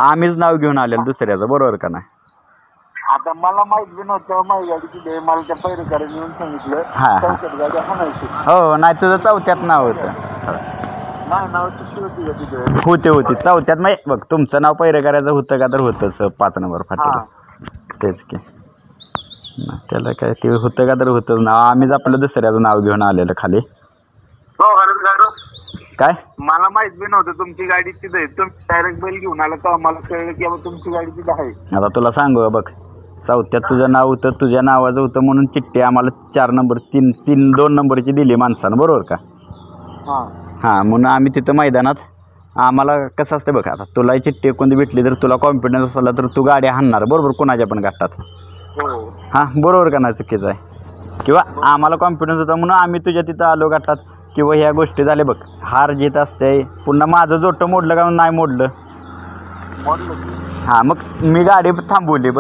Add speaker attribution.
Speaker 1: आम्हीच नाव घेऊन आलेलं दुसऱ्याचं, बरोबर का नाही?
Speaker 2: आता मला माहित बी नव्हतं माझी गाडी किती आहे, मला त्या पैरेकरांनी येऊन सांगितलं चौकात गाडी हाणायची.
Speaker 1: हो, नाही तुझं चौथ्यात नाव होतं.
Speaker 2: नाही नाव किती होती का तिथे?
Speaker 1: होती चौथ्यात. मग बघ तुमचं नाव पैरेकराचं होतं का? तर होतंच 5 नंबर फाटीला. तेच की त्याला काय ते होतं का? तर होतंच नाव. आम्हीच आपलं दुसऱ्याचं नाव घेऊन आलेलं खाली.
Speaker 2: हो हरद
Speaker 1: काय
Speaker 2: मला माहित बी नव्हतं तुमची गाडी तिथे आहे. तुम्ही डायरेक्ट बैल घेऊन आला तर मला कळलं की बाबा तुमची गाडी तिथे आहे.
Speaker 1: आता तुला सांगू बघ, चौथ्यात तुझं नाव होतं, तुझ्या नावाचं होतं म्हणून चिठ्ठी आम्हाला 4 नंबर 2 नंबरची दिली माणसानं, बरोबर का? हां, म्हणून आम्ही तिथं मैदानात आम्हाला कसं असतं बघ, आता तुला चिठ्ठी कोणती भेटली तर तुला कॉन्फिडन्स असला तर तू गाडी हाणणार, बरोबर, कोणाच्या पण गटात. हां, बरोबर का नाही? चुकीचं आहे. किंवा आम्हाला कॉन्फिडन्स होता म्हणून आम्ही तुझ्या तिथं आलो गटात. किंवा ह्या गोष्टी झाल्या बघ, हार जीत असते. पुन्हा माझं जोटं मोडलं का नाही मोडलं? हां, मग मी गाडी थांबवली.